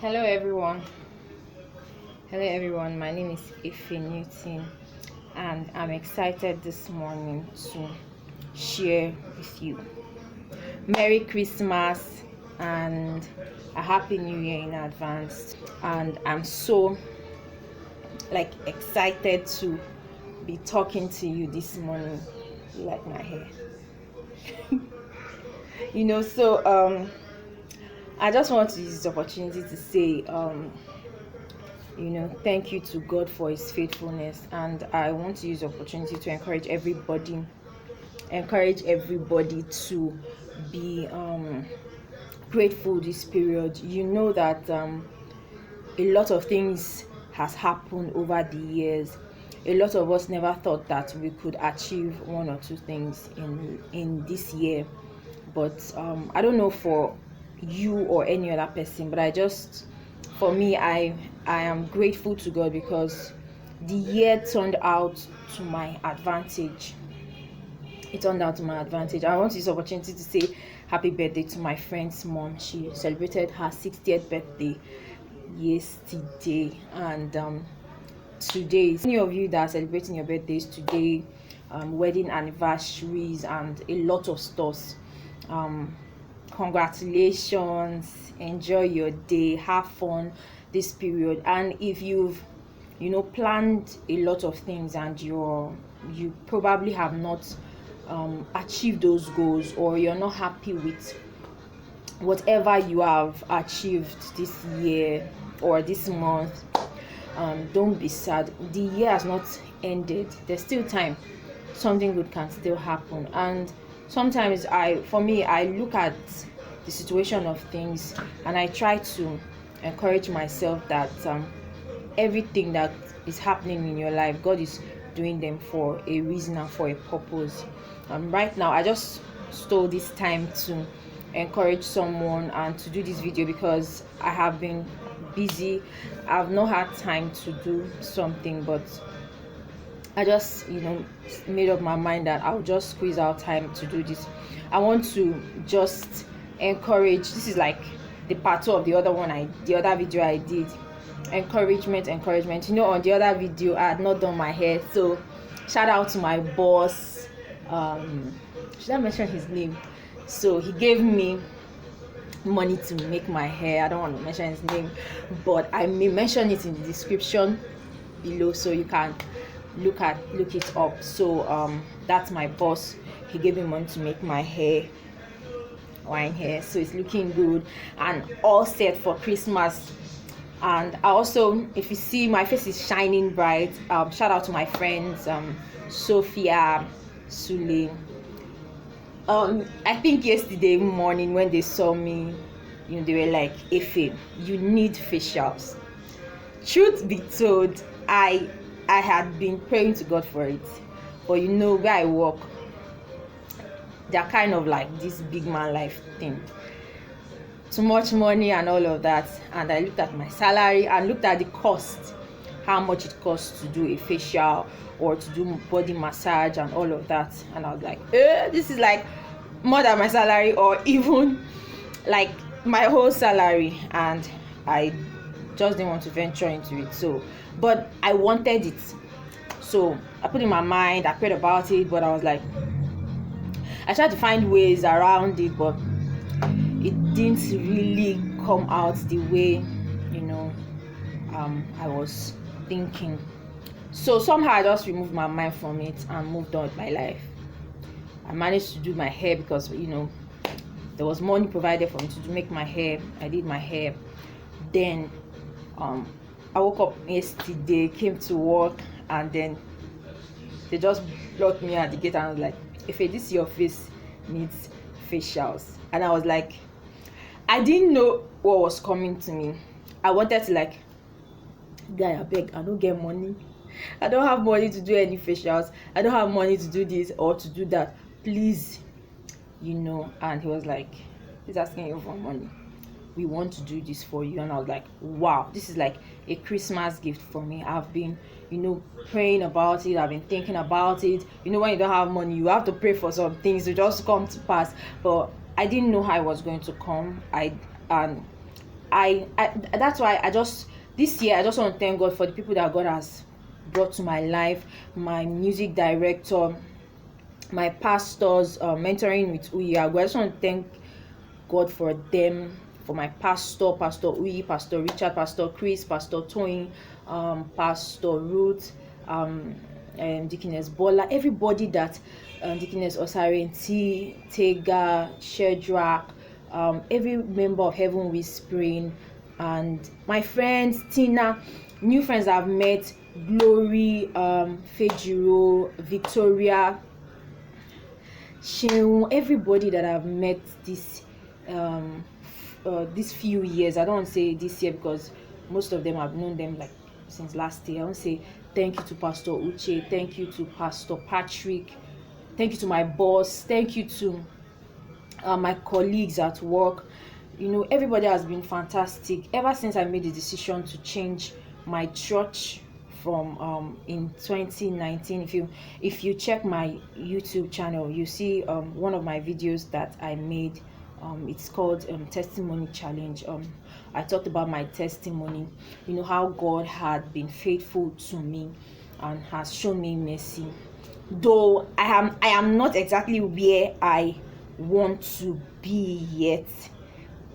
Hello everyone. Hello everyone. My name is Ife Newton and I'm excited this morning to share with you. Merry Christmas and a happy new year in advance. And I'm so excited to be talking to you this morning. You like my hair? I just want to use this opportunity to say thank you to God for his faithfulness, and I want to use the opportunity to encourage everybody to be grateful this period. You know that a lot of things has happened over the years. A lot of us never thought that we could achieve one or two things in this year, but I don't know for you or any other person, but for me, I am grateful to God because the year turned out to my advantage. It turned out to my advantage. I want to use this opportunity to say happy birthday to my friend's mom. She celebrated her 60th birthday yesterday, and today, many of you that are celebrating your birthdays today, wedding anniversaries, and a lot of stuff. Congratulations, enjoy your day, have fun this period. And if you've planned a lot of things and you probably have not achieved those goals, or you're not happy with whatever you have achieved this year or this month, don't be sad. The year has not ended. There's still time. Something good can still happen. And sometimes I look at the situation of things and I try to encourage myself that everything that is happening in your life, God is doing them for a reason and for a purpose. Right now I just stole this time to encourage someone and to do this video because I have been busy. I've not had time to do something, but I just made up my mind that I'll just squeeze out time to do this. I want to just encourage. This is like the part two of the other video I did. Encouragement. On the other video I had not done my hair, so shout out to my boss. Should I mention his name? So he gave me money to make my hair. I don't want to mention his name, but I may mention it in the description below so you can look it up. So that's my boss. He gave me money to make my hair, wine hair, so it's looking good and all set for Christmas. And I also, if you see my face is shining bright, shout out to my friends, Sophia, Sule. I think yesterday morning when they saw me, they were like, Ife, you need facials. Truth be told, I had been praying to God for it, but where I work, they're kind of like this big man life thing, too much money and all of that. And I looked at my salary and looked at the cost, how much it costs to do a facial or to do body massage and all of that, and I was like, this is like more than my salary, or even like my whole salary, and I just didn't want to venture into it. So, but I wanted it, so I put in my mind, I prayed about it, but I was like, I tried to find ways around it, but it didn't really come out the way I was thinking. So somehow I just removed my mind from it and moved on with my life. I managed to do my hair because there was money provided for me to make my hair. I did my hair. Then I woke up yesterday, came to work, and then they just blocked me at the gate and I was like, if this your face needs facials. And I was like, I didn't know what was coming to me. I wanted to guy, I beg, I don't get money. I don't have money to do any facials. I don't have money to do this or to do that. Please, and he was like, he's asking you for money. We want to do this for you. And I was like, wow, this is like a Christmas gift for me. I've been, praying about it. I've been thinking about it. When you don't have money, you have to pray for some things to just come to pass. But I didn't know how it was going to come. And I that's why I just, this year I just want to thank God for the people that God has brought to my life, my music director, my pastors, mentoring with Uyago. I just want to thank God for them, for my pastor, Pastor Uyi, Pastor Richard, Pastor Chris, Pastor Toyin, Pastor Ruth, Deaconess Bola, everybody that, Deaconess Osarenti, Tega, Shedrack, every member of Heaven Whispering, and my friends, Tina, new friends I've met, Glory, Fejiro, Victoria, Sheun, everybody that I've met these few years. I don't want to say this year because most of them I've known them like since last year. I want to say thank you to Pastor Uche, thank you to Pastor Patrick, thank you to my boss, thank you to my colleagues at work. Everybody has been fantastic ever since I made the decision to change my church from in 2019. If you check my YouTube channel, you see one of my videos that I made. It's called Testimony Challenge. I talked about my testimony, how God had been faithful to me and has shown me mercy. Though I am not exactly where I want to be yet.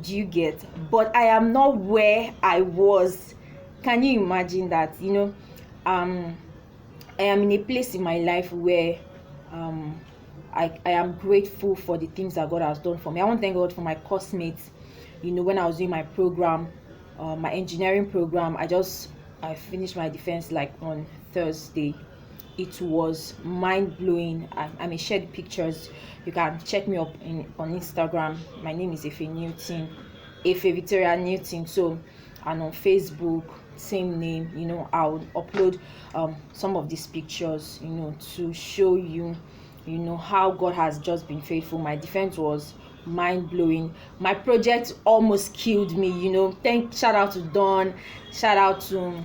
Do you get? But I am not where I was. Can you imagine that? I am in a place in my life where I am grateful for the things that God has done for me. I want to thank God for my course mates. When I was doing my program, my engineering program, I finished my defense like on Thursday. It was mind-blowing. I may share the pictures. You can check me up on Instagram. My name is Efe Newton, Efe Victoria Newton. So, and on Facebook, same name. I'll upload some of these pictures, to show you, how God has just been faithful. My defense was mind-blowing. My project almost killed me. Shout out to Dawn, shout out to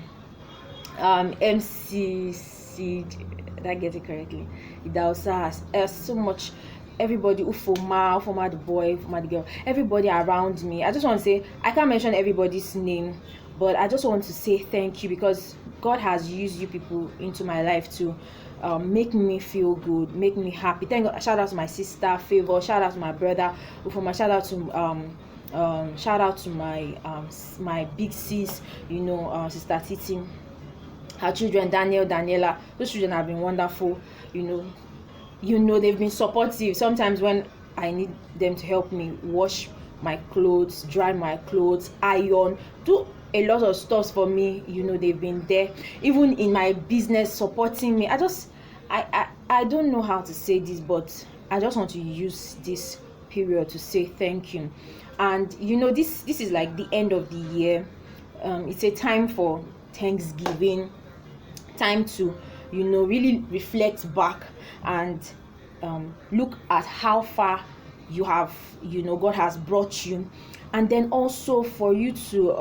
MCC, did I get it correctly? It also has so much, everybody, Ufoma the boy, Ufoma the girl, everybody around me. I just want to say, I can't mention everybody's name, but I just want to say thank you, because God has used you people into my life to make me feel good, make me happy. Thank God. Shout out to my sister Favor, shout out to my brother Ufoma, shout out to my big sis, Sister Titi, her children, Daniela. Those children have been wonderful. They've been supportive. Sometimes when I need them to help me wash my clothes, dry my clothes, iron, do a lot of stuff for me, they've been there. Even in my business, supporting me. I don't know how to say this, but I just want to use this period to say thank you. And this is like the end of the year. It's a time for Thanksgiving, time to really reflect back and look at how far you have, God has brought you, and then also for you to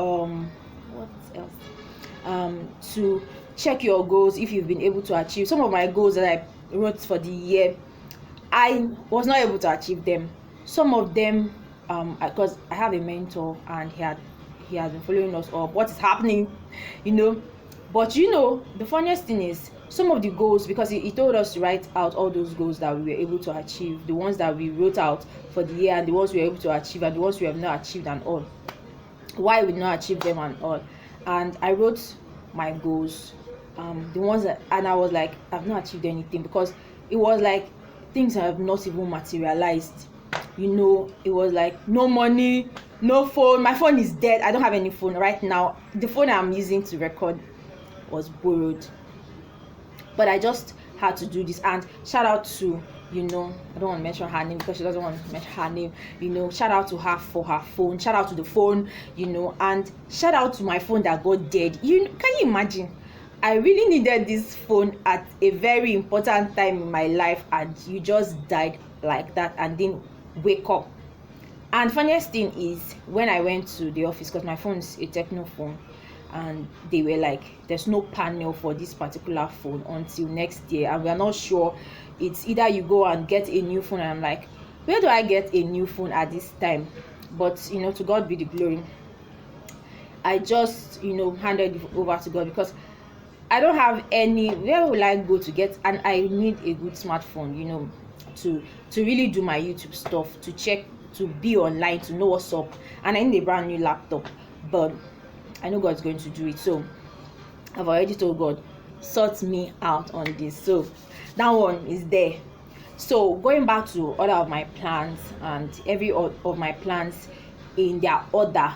what else, to check your goals, if you've been able to achieve some of my goals that I wrote for the year. I was not able to achieve them. Some of them, because I have a mentor and he has been following us up, what is happening, but the funniest thing is, some of the goals, because he told us to write out all those goals that we were able to achieve, the ones that we wrote out for the year, and the ones we were able to achieve, and the ones we have not achieved, and all, why we not achieve them and all. And I wrote my goals, the ones that, and I was like, I've not achieved anything, because it was like things have not even materialized. It was like no money, no phone. My phone is dead. I don't have any phone right now. The phone I'm using to record was borrowed, but I just had to do this. And shout out to, I don't want to mention her name because she doesn't want to mention her name. Shout out to her for her phone. Shout out to the phone, and shout out to my phone that got dead. Can you imagine? I really needed this phone at a very important time in my life, and you just died like that and didn't wake up. And funniest thing is, when I went to the office, because my phone is a Techno phone, and they were like, there's no panel for this particular phone until next year, and we are not sure. It's either you go and get a new phone, and I'm like, where do I get a new phone at this time? But to God be the glory. I just, handed it over to God, because I don't have any. Where will I go to get? And I need a good smartphone, to really do my YouTube stuff, to check, to be online, to know what's up. And I need a brand new laptop, but I know God's going to do it. So I've already told God, sort me out on this. So that one is there. So going back to other of my plans, and every of my plans in their order,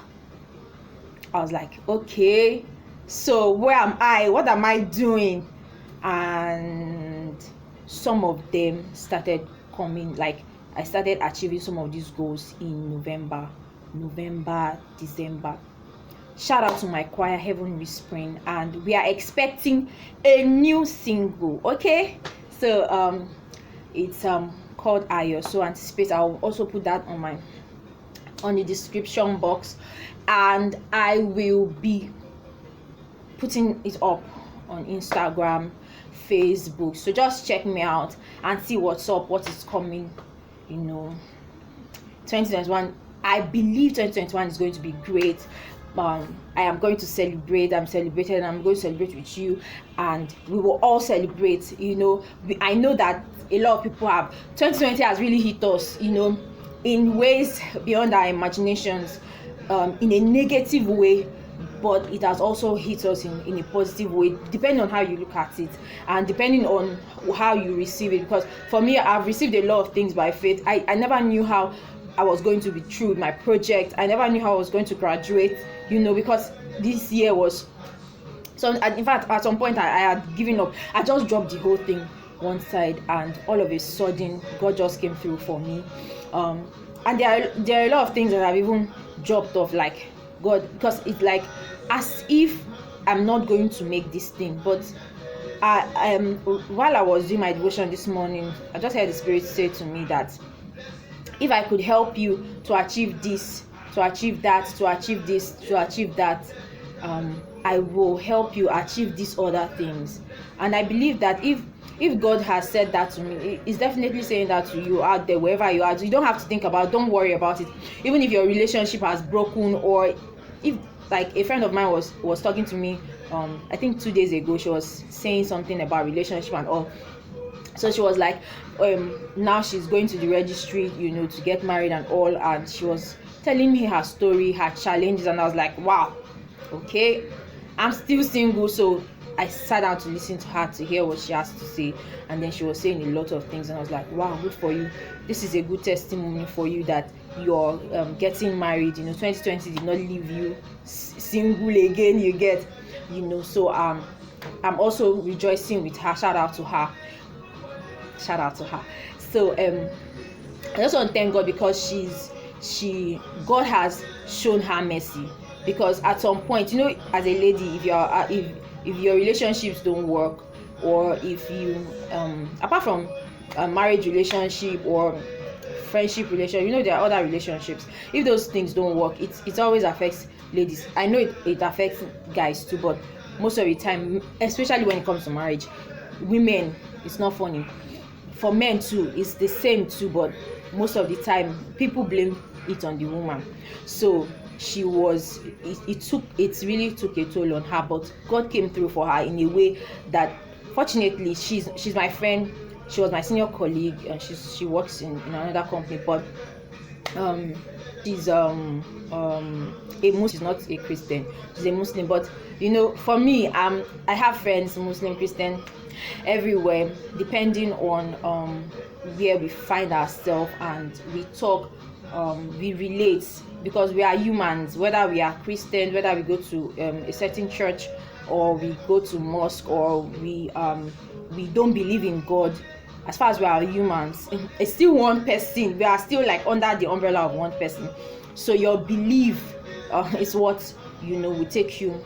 I was like, okay, so where am I? What am I doing? And some of them started coming. Like, I started achieving some of these goals in November, December. Shout out to my choir, Heaven Whispering, and we are expecting a new single. Okay, so it's called Ayo. So anticipate. I'll also put that on the description box, and I will be putting it up on Instagram, Facebook. So just check me out and see what's up, what is coming. 2021, I believe 2021 is going to be great. I am going to celebrate. I'm celebrating. I'm going to celebrate with you, and we will all celebrate. I know that a lot of people have. 2020 has really hit us, in ways beyond our imaginations, in a negative way, but it has also hit us in a positive way, depending on how you look at it and depending on how you receive it. Because for me, I've received a lot of things by faith. I never knew how I was going to be through with my project. I never knew how I was going to graduate, because this year was so. In fact, at some point I had given up. I just dropped the whole thing one side, and all of a sudden God just came through for me. And there are a lot of things that I've even dropped off, like God, because it's like as if I'm not going to make this thing. But while I was doing my devotion this morning, I just heard the Spirit say to me that if I could help you to achieve this, to achieve that, to achieve this, to achieve that, I will help you achieve these other things. And I believe that if God has said that to me, He's definitely saying that to you out there, wherever you are. You don't have to think about, don't worry about it. Even if your relationship has broken, or if, like, a friend of mine was talking to me, I think 2 days ago, she was saying something about relationship and all. So she was like, now she's going to the registry, to get married and all, and she was telling me her story, her challenges, and I was like, wow, okay, I'm still single. So I sat down to listen to her, to hear what she has to say, and then she was saying a lot of things, and I was like, wow, good for you. This is a good testimony for you that you're getting married. 2020 did not leave you single again, you get, so I'm also rejoicing with her. Shout out to her. So I just want to thank God, because God has shown her mercy. Because at some point, as a lady, if your relationships don't work, or if you apart from a marriage relationship or friendship relationship, there are other relationships. If those things don't work, it always affects ladies. I know it affects guys too, but most of the time, especially when it comes to marriage, women, it's not funny. For men too, it's the same too, but most of the time people blame it on the woman. So it really took a toll on her, but God came through for her in a way that, fortunately, she's my friend. She was my senior colleague, and she works in another company, but she's a Muslim. She's not a Christian, she's a Muslim. But for me, I have friends, Muslim, Christian, everywhere, depending on where we find ourselves, and we talk, we relate, because we are humans. Whether we are Christians, whether we go to a certain church, or we go to mosque, or we don't believe in God, as far as we are humans, it's still one person. We are still like under the umbrella of one person. So your belief is what will take you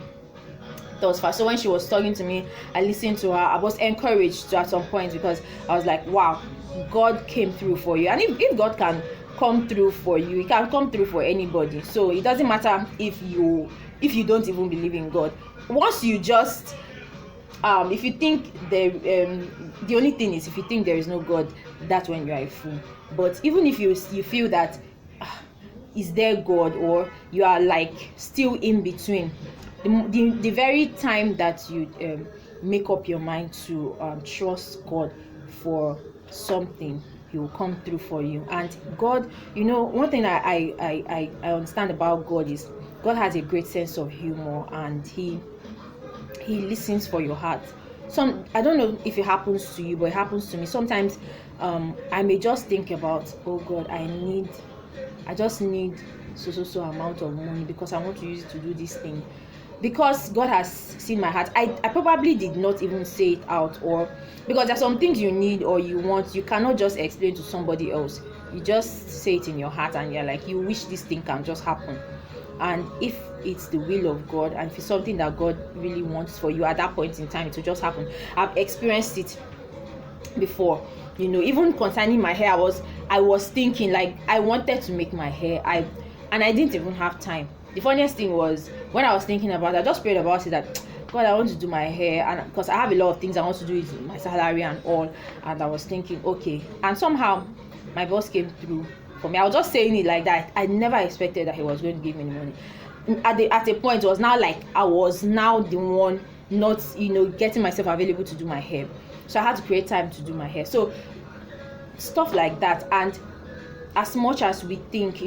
thus far. So when she was talking to me, I listened to her. I was encouraged at some point, because I was like, wow, God came through for you. And if God can come through for you, He can come through for anybody. So it doesn't matter if you don't even believe in God. Once you just if you think the only thing is, if you think there is no God, that's when you are a fool. But even if you feel that is there God, or you are like still in between. The very time that you make up your mind to trust God for something, he will come through for you. And God, one thing I understand about God is God has a great sense of humor, and he listens for your heart. I don't know if it happens to you, but it happens to me sometimes. I may just think about, oh God, I just need so amount of money because I want to use it to do this thing, because God has seen my heart. I probably did not even say it out, or because there's some things you need or you want, you cannot just explain to somebody else. You just say it in your heart, and you're like, you wish this thing can just happen. And if it's the will of God, and if it's something that God really wants for you at that point in time, it will just happen. I've experienced it before. Even concerning my hair, I was thinking, like, I wanted to make my hair, and I didn't even have time. The funniest thing was, when I was thinking about it, I just prayed about it, that God, I want to do my hair, and because I have a lot of things I want to do with my salary and all. And I was thinking, okay, and somehow my boss came through for me. I was just saying it like that. I never expected that he was going to give me the money. At a point, it was now like I was now the one not getting myself available to do my hair, so I had to create time to do my hair. So stuff like that. And as much as we think,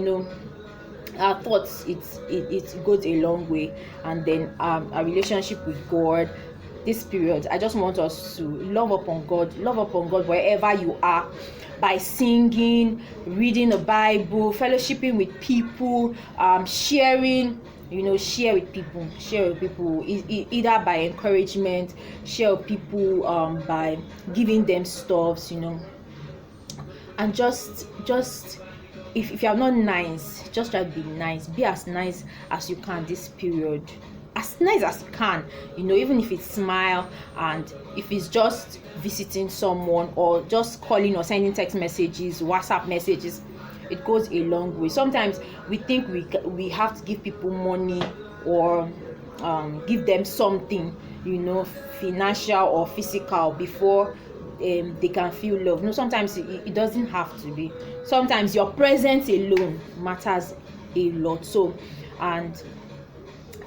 our thoughts, it goes a long way. And then our relationship with God, this period, I just want us to love upon God wherever you are, by singing, reading the Bible, fellowshipping with people, sharing. Share with people, either by encouragement, share with people by giving them stuffs, and just if you are not nice, just try to be nice. Be as nice as you can this period, as nice as you can, even if it's smile, and if it's just visiting someone, or just calling or sending text messages, WhatsApp messages, it goes a long way. Sometimes we think we have to give people money, or give them something, financial or physical, before they can feel love. No, sometimes it doesn't have to be. Sometimes your presence alone matters a lot. So, and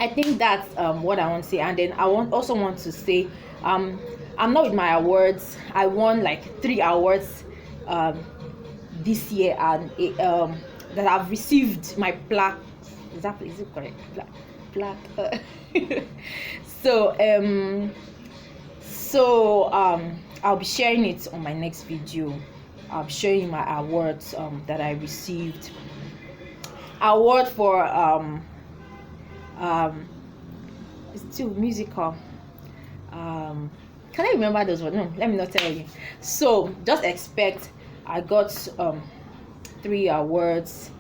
I think that's what I want to say. And then I also want to say, I'm not with my awards. I won like 3 awards this year, and that I've received my plaque. Is it correct? Plaque. So I'll be sharing it on my next video. I'll be showing you my awards that I received. Award for it's still musical. Can I remember those words? No, let me not tell you. So just expect, I got 3 awards.